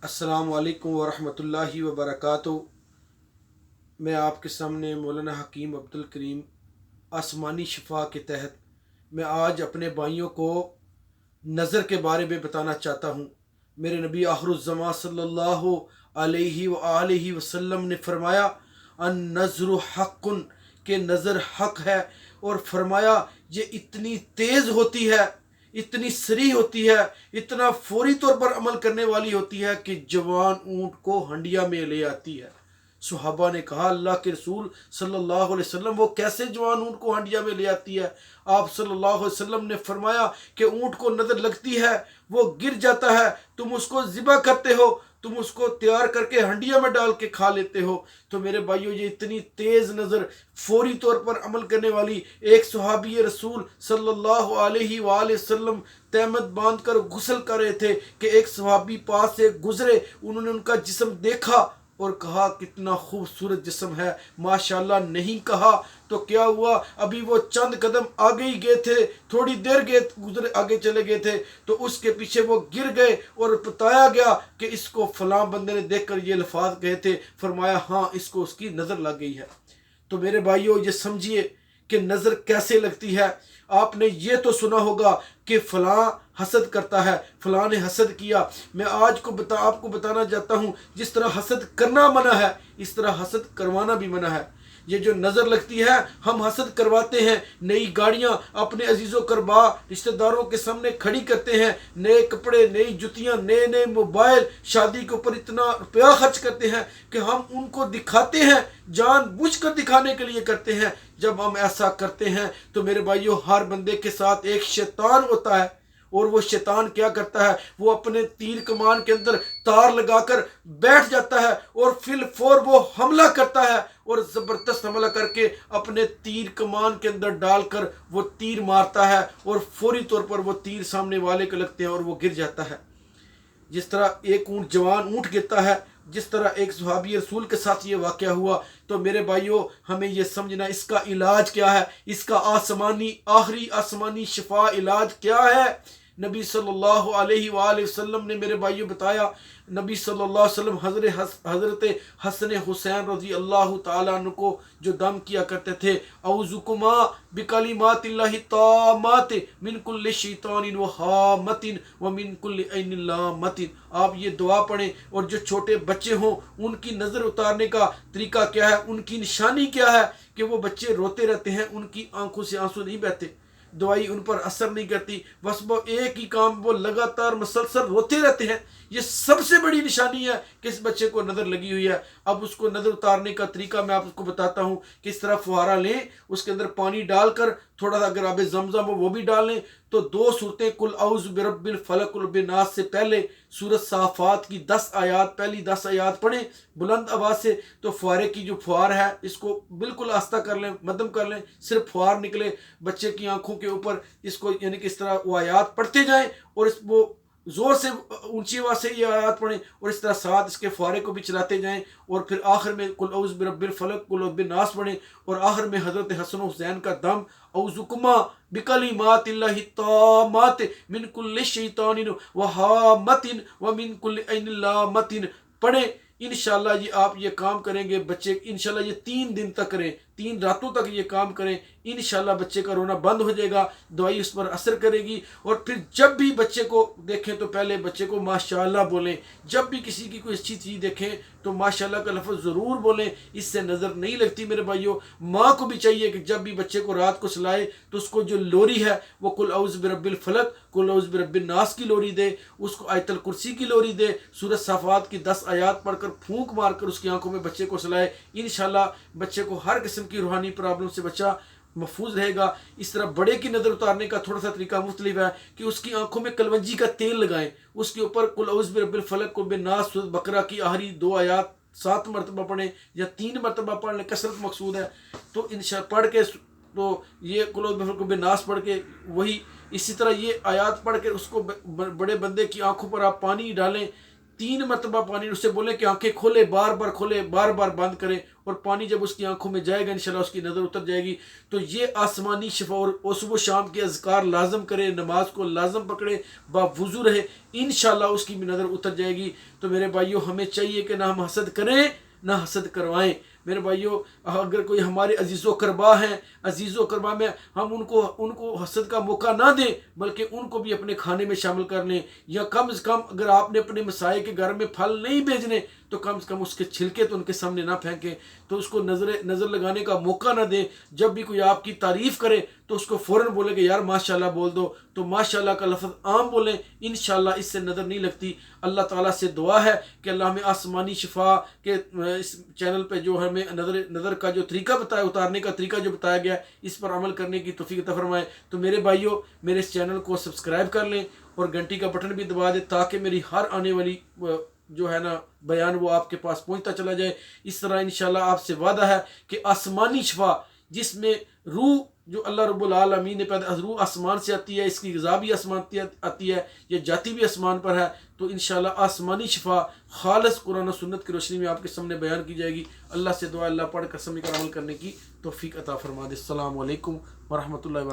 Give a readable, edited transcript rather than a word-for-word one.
السلام علیکم ورحمۃ اللہ وبرکاتہ۔ میں آپ کے سامنے مولانا حکیم عبد الکریم آسمانی شفا کے تحت میں آج اپنے بھائیوں کو نظر کے بارے میں بتانا چاہتا ہوں۔ میرے نبی آخر الزمان صلی اللہ علیہ وآلہ وسلم نے فرمایا ان نظر حق، کہ نظر حق ہے، اور فرمایا یہ اتنی تیز ہوتی ہے، اتنی سری ہوتی ہے، اتنا فوری طور پر عمل کرنے والی ہوتی ہے کہ جوان اونٹ کو ہنڈیا میں لے آتی ہے۔ صحابہ نے کہا اللہ کے رسول صلی اللہ علیہ وسلم وہ کیسے جوان اونٹ کو ہنڈیا میں لے آتی ہے؟ آپ صلی اللہ علیہ وسلم نے فرمایا کہ اونٹ کو نظر لگتی ہے، وہ گر جاتا ہے، تم اس کو ذبح کرتے ہو، تم اس کو تیار کر کے ہنڈیا میں ڈال کے کھا لیتے ہو۔ تو میرے بھائیو، یہ اتنی تیز نظر، فوری طور پر عمل کرنے والی ایک صحابی رسول صلی اللہ علیہ وآلہ وسلم تہمت باندھ کر غسل کر رہے تھے کہ ایک صحابی پاس سے گزرے، انہوں نے ان کا جسم دیکھا اور کہا کتنا خوبصورت جسم ہے، ماشاءاللہ نہیں کہا تو کیا ہوا، ابھی وہ چند قدم آگے ہی گئے تھے، تھوڑی دیر گزرے آگے چلے گئے تھے تو اس کے پیچھے وہ گر گئے اور بتایا گیا کہ اس کو فلاں بندے نے دیکھ کر یہ الفاظ کہے تھے، فرمایا ہاں اس کو اس کی نظر لگ گئی ہے۔ تو میرے بھائیوں، یہ سمجھیے کہ نظر کیسے لگتی ہے۔ آپ نے یہ تو سنا ہوگا کہ فلاں حسد کرتا ہے، فلاں نے حسد کیا۔ میں آج آپ کو بتانا چاہتا ہوں، جس طرح حسد کرنا منع ہے اس طرح حسد کروانا بھی منع ہے۔ یہ جو نظر لگتی ہے، ہم حسد کرواتے ہیں، نئی گاڑیاں اپنے عزیز و کربا رشتہ داروں کے سامنے کھڑی کرتے ہیں، نئے کپڑے، نئی جتیاں، نئے موبائل، شادی کے اوپر اتنا روپیہ خرچ کرتے ہیں کہ ہم ان کو دکھاتے ہیں، جان بوجھ کر دکھانے کے لیے کرتے ہیں۔ جب ہم ایسا کرتے ہیں تو میرے بھائیوں، ہر بندے کے ساتھ ایک شیطان ہوتا ہے، اور وہ شیطان کیا کرتا ہے، وہ اپنے تیر کمان کے اندر تار لگا کر بیٹھ جاتا ہے اور فی الفور وہ حملہ کرتا ہے، اور زبردست حملہ کر کے اپنے تیر کمان کے اندر ڈال کر وہ تیر مارتا ہے، اور فوری طور پر وہ تیر سامنے والے کو لگتے ہیں اور وہ گر جاتا ہے۔ جس طرح ایک جوان اونٹ گرتا ہے، جس طرح ایک صحابی رسول کے ساتھ یہ واقعہ ہوا۔ تو میرے بھائیوں، ہمیں یہ سمجھنا اس کا علاج کیا ہے، اس کا آخری آسمانی شفا علاج کیا ہے۔ نبی صلی اللہ علیہ وآلہ وسلم نے میرے بھائیوں بتایا، نبی صلی اللہ علیہ وسلم حضرت حسن حسین رضی اللہ تعالیٰ عنہ کو جو دم کیا کرتے تھے، اعوذکما بکلمات اللہ التامات من کل شیطان وہامۃ ومن کل عین لامۃ، آپ یہ دعا پڑھیں۔ اور جو چھوٹے بچے ہوں، ان کی نظر اتارنے کا طریقہ کیا ہے، ان کی نشانی کیا ہے کہ وہ بچے روتے رہتے ہیں، ان کی آنکھوں سے آنسو نہیں بہتے، دوائی ان پر اثر نہیں کرتی، بس وہ ایک ہی کام، وہ لگاتار مسلسل روتے رہتے ہیں۔ یہ سب سے بڑی نشانی ہے کہ اس بچے کو نظر لگی ہوئی ہے۔ اب اس کو نظر اتارنے کا طریقہ میں آپ کو بتاتا ہوں۔ کس طرح فوارہ لیں، اس کے اندر پانی ڈال کر تھوڑا سا اگر آب زمزم ہو وہ بھی ڈال لیں، تو 2 صورتیں قل اعوذ برب الفلق اور بالناس سے پہلے سورۃ صافات کی 10 آیات، پہلی 10 آیات پڑھیں بلند آواز سے، تو فوارے کی جو فوار ہے اس کو بالکل آہستہ کر لیں، مدھم کر لیں، صرف فوار نکلے بچے کی آنکھوں کے اوپر، اس کو یعنی کہ اس طرح وہ آیات پڑھتے جائیں، اور وہ زور سے اونچی آواز سے یہ آیات پڑھیں، اور اس طرح ساتھ اس کے فوارے کو بھی چلاتے جائیں، اور پھر آخر میں قل اعوذ برب الفلق قل اعوذ بالناس پڑھیں، اور آخر میں حضرت حسن و حسین کا دم اعوذکما بکلمات اللہ التامات من کل شیطان وہامۃ ومن کل عین لامۃ پڑھیں۔ انشاءاللہ یہ آپ یہ کام کریں گے، بچے انشاءاللہ یہ 3 دن تک کریں، 3 راتوں تک یہ کام کریں، انشاءاللہ بچے کا رونا بند ہو جائے گا، دوائی اس پر اثر کرے گی۔ اور پھر جب بھی بچے کو دیکھیں تو پہلے بچے کو ماشاءاللہ بولیں، جب بھی کسی کی کوئی اچھی چیز دیکھیں تو ماشاءاللہ کا لفظ ضرور بولیں، اس سے نظر نہیں لگتی۔ میرے بھائیوں، ماں کو بھی چاہیے کہ جب بھی بچے کو رات کو سلائے تو اس کو جو لوری ہے وہ قل اعوذ برب الفلق قل اعوذ برب الناس کی لوری دے، اس کو آیت الکرسی کی لوری دے، سورۃ صافات کی 10 آیات پڑھ کر پھونک مار کر اس کی آنکھوں میں بچے کو سلائے۔ انشاءاللہ بچے کو ہر قسم کی روحانی پرابلم سے بچہ محفوظ رہے گا۔ اس طرح بڑے کی نظر اتارنے کا تھوڑا سا طریقہ مختلف ہے کہ اس کی آنکھوں میں کلونجی کا تیل لگائیں، اس کے اوپر قل اعوذ برب الفلق قل بالناس سورۃ بقرہ کی آخری 2 آیات 7 مرتبہ پڑھیں یا 3 مرتبہ پڑھ لیں، کثرت مقصود ہے تو انشاء پڑھ کے، تو یہ قل اعوذ برب بالناس پڑھ کے وہی اسی طرح یہ آیات پڑھ کے اس کو بڑے بندے کی آنکھوں پر آپ پانی ڈالیں 3 مرتبہ پانی اسے بولیں کہ آنکھیں کھولے، بار بار کھولے، بار بار بند کریں، اور پانی جب اس کی آنکھوں میں جائے گا انشاءاللہ اس کی نظر اتر جائے گی۔ تو یہ آسمانی شفا، اور صبح و شام کے اذکار لازم کرے، نماز کو لازم پکڑے، باوضو رہے، انشاءاللہ اس کی بھی نظر اتر جائے گی۔ تو میرے بھائیوں، ہمیں چاہیے کہ نہ ہم حسد کریں نہ حسد کروائیں۔ میرے بھائیوں، اگر کوئی ہمارے عزیز و قربا ہیں، عزیز و قربا میں ہم ان کو حسد کا موقع نہ دیں، بلکہ ان کو بھی اپنے کھانے میں شامل کر لیں، یا کم از کم اگر آپ نے اپنے مسائے کے گھر میں پھل نہیں بھیجنے تو کم از کم اس کے چھلکے تو ان کے سامنے نہ پھینکیں، تو اس کو نظر لگانے کا موقع نہ دیں۔ جب بھی کوئی آپ کی تعریف کرے تو اس کو فوراً بولے کہ یار ماشاءاللہ بول دو، تو ماشاءاللہ کا لفظ عام بولیں، انشاءاللہ اس سے نظر نہیں لگتی۔ اللہ تعالیٰ سے دعا ہے کہ اللہ ہمیں آسمانی شفا کے اس چینل پہ جو ہمیں نظر کا جو طریقہ بتایا، اتارنے کا طریقہ جو بتایا گیا ہے، اس پر عمل کرنے کی توفیق عطا فرمائے۔ تو میرے بھائیوں، میرے اس چینل کو سبسکرائب کر لیں اور گھنٹی کا بٹن بھی دبا دیں، تاکہ میری ہر آنے والی جو ہے نا بیان وہ آپ کے پاس پہنچتا چلا جائے۔ اس طرح انشاءاللہ آپ سے وعدہ ہے کہ آسمانی شفا، جس میں روح جو اللہ رب العالمین نے پیدا، روح آسمان سے آتی ہے، اس کی غذا بھی آسمان سے آتی ہے، یہ جاتی بھی آسمان پر ہے، تو انشاءاللہ آسمانی شفا خالص قرآن و سنت کی روشنی میں آپ کے سامنے بیان کی جائے گی۔ اللہ سے دعا، اللہ پڑھ کر سمجھ کر عمل کرنے کی توفیق عطا فرما دے۔ السلام علیکم ورحمۃ اللہ وبرکاتہ۔